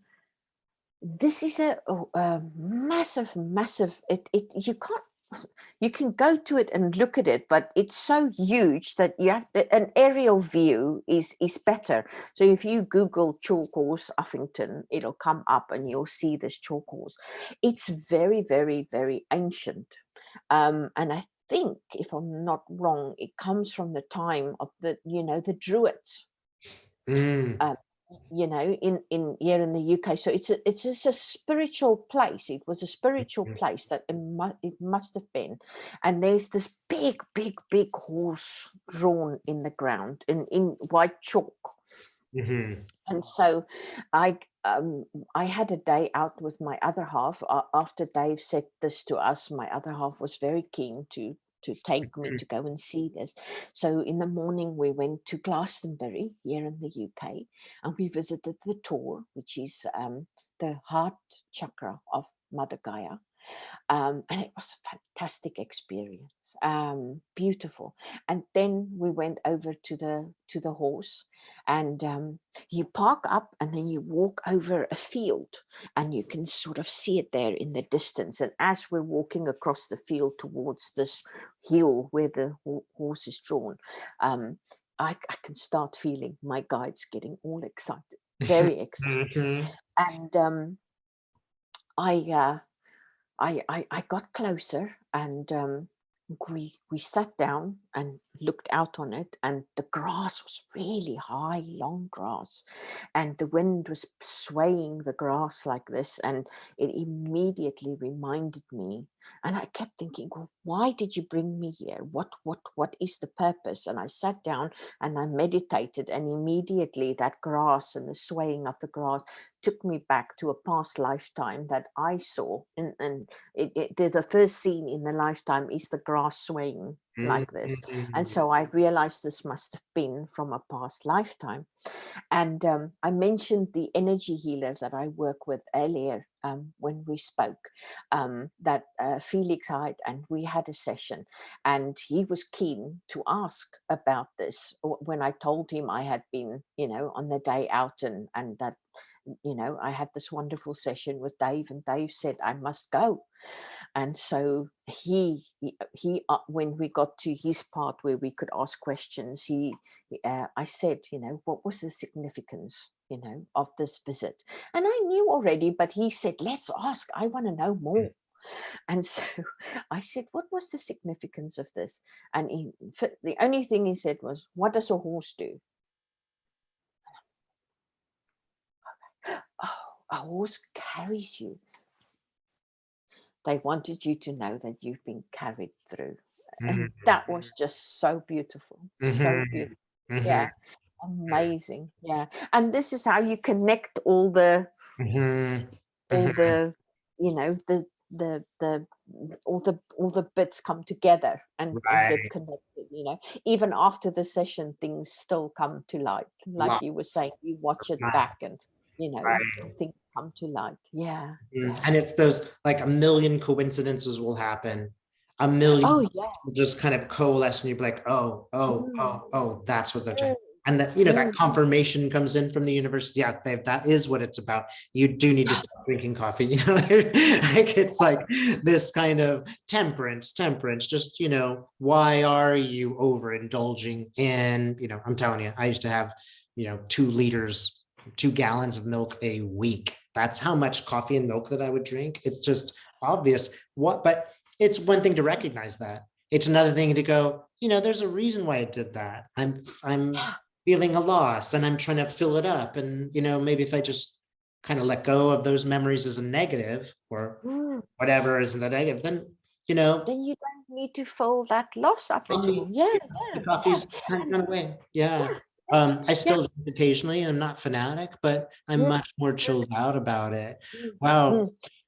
Speaker 2: this is a massive, you can't you can go to it and look at it, but it's so huge that you have an aerial view is better. So if you Google chalk horse Uffington, it'll come up and you'll see this chalk horse. It's very, very, very ancient. And I think, if I'm not wrong, it comes from the time of the, the Druids.
Speaker 1: Mm.
Speaker 2: In here in the UK. So it's a spiritual place. It was a spiritual place that it must have been. And there's this big, big, big horse drawn in the ground in white chalk.
Speaker 1: Mm-hmm.
Speaker 2: And so I had a day out with my other half. After Dave said this to us, my other half was very keen to take me to go and see this. So in the morning we went to Glastonbury here in the UK, and we visited the Tor, which is the heart chakra of Mother Gaia. And it was a fantastic experience, beautiful. And then we went over to the horse, and you park up and then you walk over a field, and you can sort of see it there in the distance. And as we're walking across the field towards this hill where the horse is drawn, I can start feeling my guides getting all excited, very excited.
Speaker 1: Mm-hmm.
Speaker 2: And I got closer, and we sat down and looked out on it, and the grass was really high, long grass, and the wind was swaying the grass like this, and it immediately reminded me. And I kept thinking, well, why did you bring me here? What is the purpose? And I sat down and I meditated, and immediately that grass and the swaying of the grass took me back to a past lifetime that I saw. And the first scene in the lifetime is the grass swaying like this. And so I realized this must have been from a past lifetime. And I mentioned the energy healer that I work with earlier when we spoke, that Felix Hyde, and we had a session, and he was keen to ask about this when I told him I had been, on the day out, and that, I had this wonderful session with Dave, and Dave said I must go. And so he when we got to his part where we could ask questions, I said, what was the significance, of this visit? And I knew already, but he said, let's ask, I want to know more. And so I said, what was the significance of this? And the only thing he said was, what does a horse do? Oh, a horse carries you. They wanted you to know that you've been carried through. And that was just so beautiful. So beautiful. Yeah. Amazing. Yeah. And this is how you connect all the all the all the bits come together and get connected. Even after the session, things still come to light, like you were saying. You watch it back, and things come to light. Yeah.
Speaker 1: And it's those, like, a million coincidences will happen, a million will just kind of coalesce, and you'll be like, oh, that's what they're trying. And that, that confirmation comes in from the universe. Yeah, that is what it's about. You do need to stop drinking coffee. Like, it's like this kind of temperance, just, why are you overindulging in, I'm telling you, I used to have, 2 gallons of milk a week. That's how much coffee and milk that I would drink. It's just obvious but it's one thing to recognize that. It's another thing to go, there's a reason why I did that. I'm feeling a loss, and I'm trying to fill it up. And, maybe if I just kind of let go of those memories as a negative, or whatever is the negative, then,
Speaker 2: then you don't need to fill that loss up anymore.
Speaker 1: The coffee's kind of away. Yeah. I still drink occasionally, and I'm not fanatic, but I'm much more chilled out about it. Wow.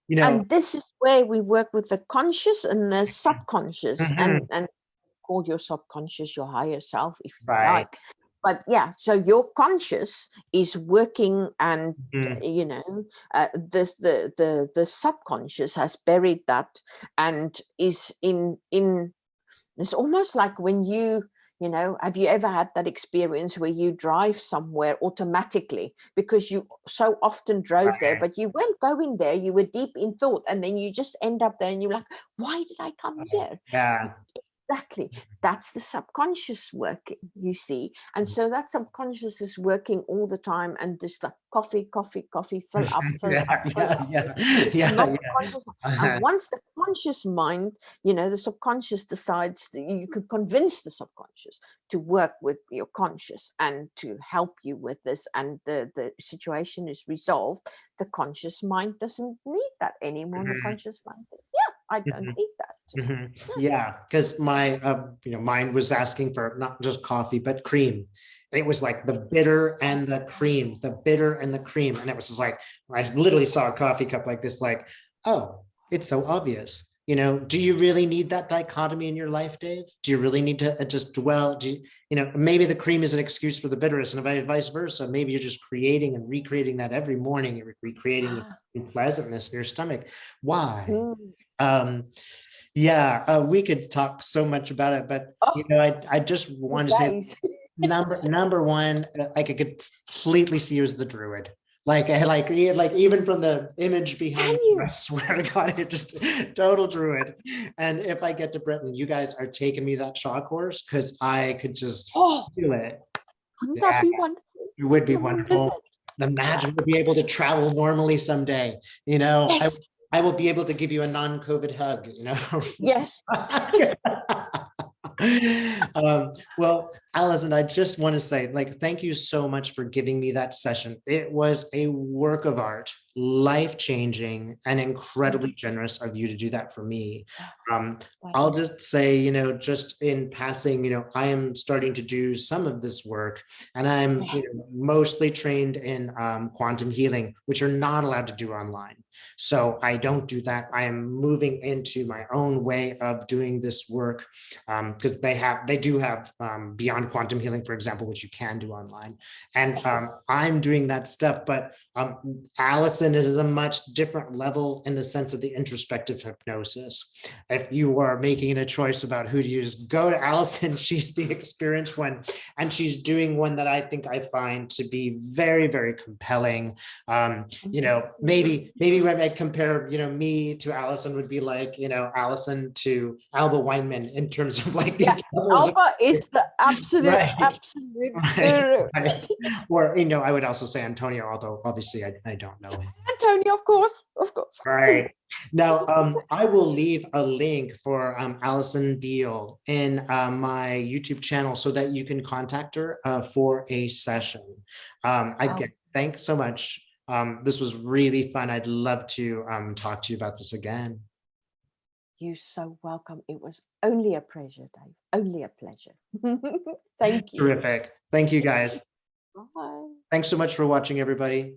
Speaker 2: And this is where we work with the conscious and the subconscious, and call your subconscious your higher self, if you like. But yeah, so your conscious is working, and the subconscious has buried that, and is in it's almost like when you You know, have you ever had that experience where you drive somewhere automatically because you so often drove there, but you weren't going there, you were deep in thought, and then you just end up there and you're like, why did I come here?
Speaker 1: Yeah.
Speaker 2: Exactly. That's the subconscious working, you see. And so that subconscious is working all the time, and just like coffee, coffee, coffee, fill up, fill
Speaker 1: Yeah,
Speaker 2: up, fill
Speaker 1: yeah,
Speaker 2: up.
Speaker 1: yeah,
Speaker 2: It's
Speaker 1: yeah,
Speaker 2: not the
Speaker 1: yeah.
Speaker 2: conscious mind. And once the conscious mind, you know, the subconscious decides that you can convince the subconscious to work with your conscious and to help you with this, and the situation is resolved, the conscious mind doesn't need that anymore. The
Speaker 1: Mhm,
Speaker 2: conscious mind, yeah, I don't
Speaker 1: mhm,
Speaker 2: need that.
Speaker 1: mhm. Yeah, because my mind was asking for not just coffee but cream. It was like the bitter and the cream, the bitter and the cream, and it was just like I literally saw a coffee cup like this, like, oh, it's so obvious. Do you really need that dichotomy in your life, Dave? Do you really need to just dwell? Maybe the cream is an excuse for the bitterness, and vice versa. Maybe you're just creating and recreating that every morning. You're recreating the pleasantness in your stomach. Why?
Speaker 2: Mm.
Speaker 1: Um, yeah, we could talk so much about it, but
Speaker 2: Oh,
Speaker 1: I just
Speaker 2: for
Speaker 1: wanted to say
Speaker 2: days.
Speaker 1: number one, I could completely see you as the druid. Like even from the image
Speaker 2: Can
Speaker 1: behind you, I
Speaker 2: you?
Speaker 1: swear to God, you're just total druid. And if I get to Britain, you guys are taking me that Shaw course because I could just
Speaker 2: Oh,
Speaker 1: do it.
Speaker 2: wouldn't that
Speaker 1: Yeah,
Speaker 2: be wonderful?
Speaker 1: it would be
Speaker 2: Come and visit.
Speaker 1: wonderful. Imagine we'll be able to travel normally someday. I
Speaker 2: Yes,
Speaker 1: I will be able to give you a non-COVID hug.
Speaker 2: yes.
Speaker 1: Well, Allison, I just want to say, thank you so much for giving me that session. It was a work of art, life-changing, and incredibly generous of you to do that for me. Um,
Speaker 2: Well,
Speaker 1: I'll just say, just in passing, I am starting to do some of this work, and I'm,
Speaker 2: yeah.
Speaker 1: mostly trained in quantum healing, which you're not allowed to do online. So I don't do that. I am moving into my own way of doing this work, because they do have beyond quantum healing, for example, which you can do online. And I'm doing that stuff, but Allison is a much different level in the sense of the introspective hypnosis. If you are making a choice about who to use, go to Allison. She's the experienced one, and she's doing one that I find to be very, very compelling. Maybe when I compare, me to Allison would be like, Allison to Alba Weinman in terms of like
Speaker 2: Yeah,
Speaker 1: these levels of,
Speaker 2: Alba is the absolute,
Speaker 1: right,
Speaker 2: absolute
Speaker 1: right,
Speaker 2: guru.
Speaker 1: right. Or, I would also say Antonio, although obviously I don't know him.
Speaker 2: Antonio, of course, of course.
Speaker 1: Right. Now, I will leave a link for Allison Biel in my YouTube channel so that you can contact her for a session.
Speaker 2: Oh,
Speaker 1: Again, thanks so much. This was really fun. I'd love to talk to you about this again.
Speaker 2: you're so welcome. It was only a pleasure, Dave. Only a pleasure. Thank you.
Speaker 1: Terrific. Thank you, guys.
Speaker 2: Bye.
Speaker 1: Thanks so much for watching, everybody.